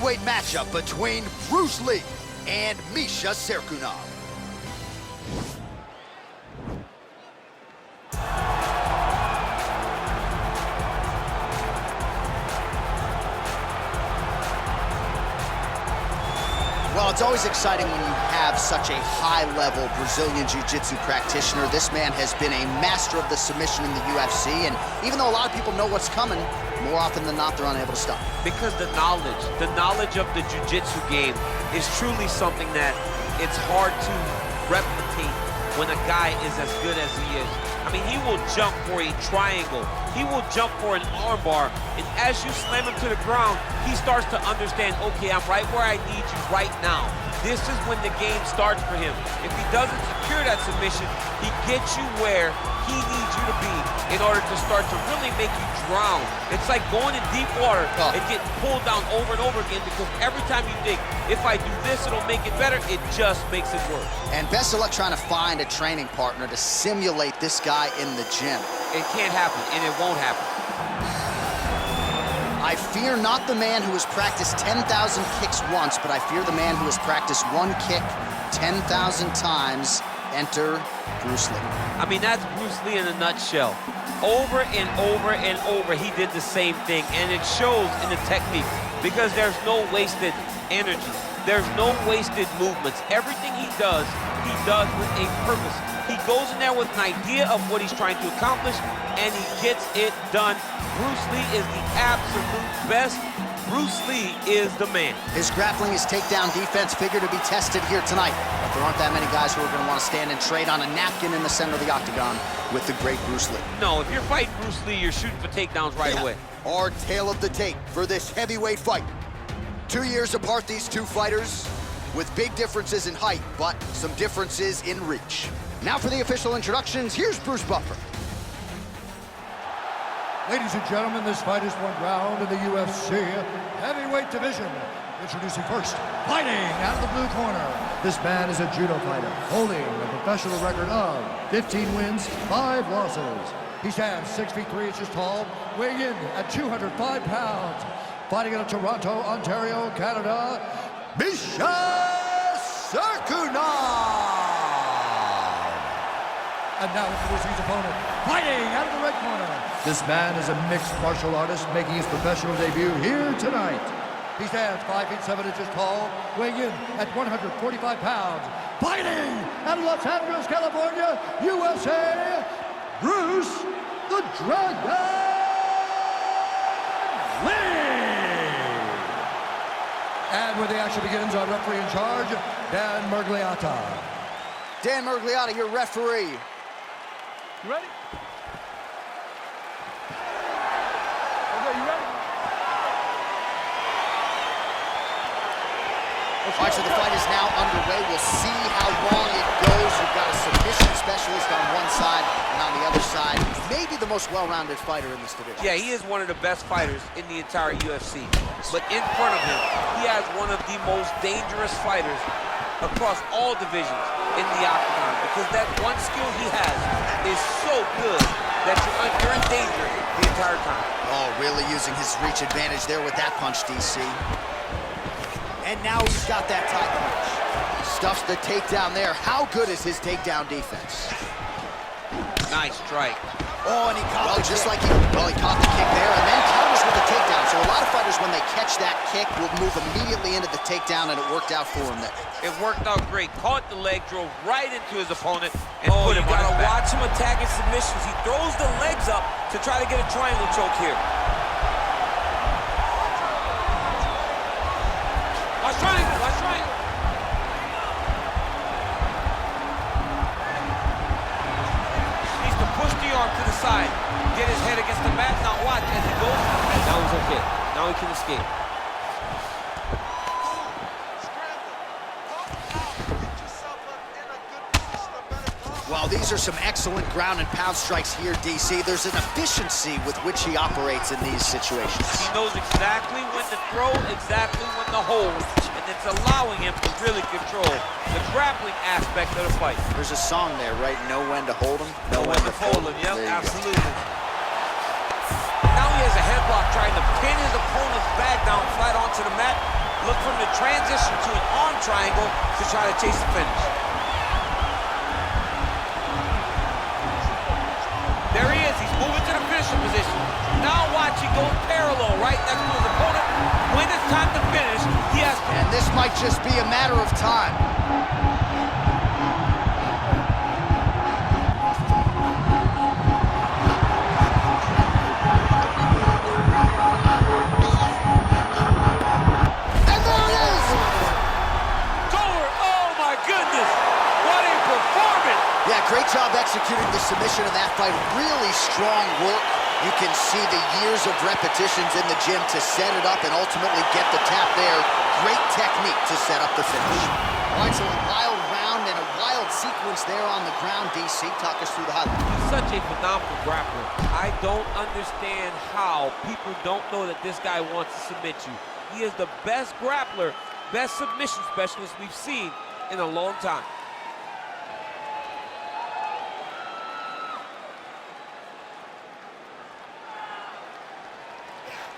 heavyweight matchup between Bruce Lee and Misha Cirkunov. Well, it's always exciting when you have such a high-level Brazilian Jiu-Jitsu practitioner. This man has been a master of the submission in the UFC, and even though a lot of people know what's coming, more often than not, they're unable to stop. Because the knowledge of the Jiu-Jitsu game is truly something that it's hard to replicate when a guy is as good as he is. I mean, he will jump for a triangle. He will jump for an armbar. And as you slam him to the ground, he starts to understand, okay, I'm right where I need you right now. This is when the game starts for him. If he doesn't secure that submission, he gets you where he needs you to be in order to start to really make you drown. It's like going in deep water and getting pulled down over and over again, because every time you think, if I do this, it'll make it better, it just makes it worse. And best of luck trying to find a training partner to simulate this guy in the gym. It can't happen, and it won't happen. I fear not the man who has practiced 10,000 kicks once, but I fear the man who has practiced one kick 10,000 times. Enter Bruce Lee. I mean, that's Bruce Lee in a nutshell. Over and over and over, he did the same thing, and it shows in the technique, because there's no wasted energy. There's no wasted movements. Everything he does with a purpose. He goes in there with an idea of what he's trying to accomplish, and he gets it done. Bruce Lee is the absolute best. Bruce Lee is the man. His grappling, his takedown defense figure to be tested here tonight. But there aren't that many guys who are going to want to stand and trade on a napkin in the center of the octagon with the great Bruce Lee. No, if you're fighting Bruce Lee, you're shooting for takedowns right away. Our tale of the tape for this heavyweight fight. 2 years apart, these two fighters, with big differences in height, but some differences in reach. Now for the official introductions, here's Bruce Buffer. Ladies and gentlemen, this fight is one round in the UFC heavyweight division. Introducing first, fighting out of the blue corner. This man is a judo fighter, holding a professional record of 15 wins, 5 losses. He stands 6 feet 3 inches tall, weighing in at 205 pounds. Fighting out of Toronto, Ontario, Canada, Misha Cirkunov. And now introducing his opponent, fighting out of the red corner. This man is a mixed martial artist making his professional debut here tonight. He stands 5 feet 7 inches tall, weighing in at 145 pounds. Fighting out of Los Angeles, California, USA, Bruce the Dragon Lee. And where the action begins, our referee in charge, Dan Mergliata. Dan Mergliata, your referee. You ready? Okay, you ready? All right, so the fight is now underway. We'll see how long it goes. We've got a submission specialist on one side, and on the other side, maybe the most well-rounded fighter in this division. Yeah, he is one of the best fighters in the entire UFC. But in front of him, he has one of the most dangerous fighters across all divisions in the octagon, because that one skill he has is so good that you're in danger the entire time. Oh, really using his reach advantage there with that punch, DC. And now he's got that tie punch. Stuffs the takedown there. How good is his takedown defense? Nice strike. Oh, and he caught the just kick. He caught the kick there and then counters with the takedown. So a lot of fighters, when they catch that kick, will move immediately into the takedown, and it worked out for him there. It worked out great. Caught the leg, drove right into his opponent, and put him on his back. You gotta watch him attacking submissions. He throws the legs up to try to get a triangle choke here. Watch triangle, watch triangle. Needs to push the arm to the side. Get his head against the mat. Now watch as he goes. Now he's okay. Now he can escape. Well, these are some excellent ground and pound strikes here, DC. There's an efficiency with which he operates in these situations. He knows exactly when to throw, exactly when to hold, and it's allowing him to really control the grappling aspect of the fight. There's a song there, right? Know when to hold him, know when to fold him. Yep, absolutely. Now he has a headlock trying to pin his opponent's back down flat onto the mat. look for him to transition to an arm triangle to try to chase the finish. There he is, he's moving to the finishing position. Now watch, he goes parallel right next to his opponent. When it's time to finish, he has to... And this might just be a matter of time. And there it is! It's over! Oh my goodness! What a performance! Yeah, great job executing the submission of that fight. Really strong work. You can see the years of repetitions in the gym to set it up and ultimately get the tap there. Great technique to set up the finish. All right, so a wild round and a wild sequence there on the ground. DC, talk us through the highlights. He's such a phenomenal grappler. I don't understand how people don't know that this guy wants to submit you. He is the best grappler, best submission specialist we've seen in a long time.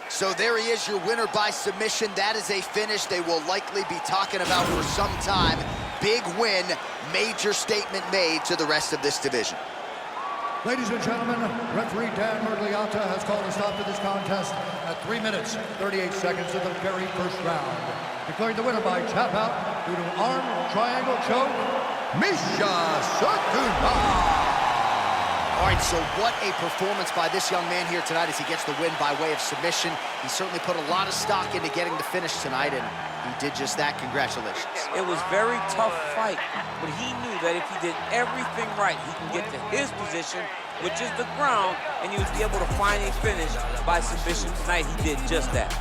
So there he is, your winner by submission. That is a finish they will likely be talking about for some time. Big win, major statement made to the rest of this division. Ladies and gentlemen, referee Dan Mergliata has called a stop to this contest at 3 minutes, 38 seconds of the very first round. Declaring the winner by tap out due to arm triangle choke, Misha Cirkunov. All right, so what a performance by this young man here tonight as he gets the win by way of submission. He certainly put a lot of stock into getting the finish tonight, and he did just that. Congratulations. It was very tough fight, but he knew that if he did everything right, he can get to his position, which is the ground, and he would be able to find a finish by submission tonight. He did just that.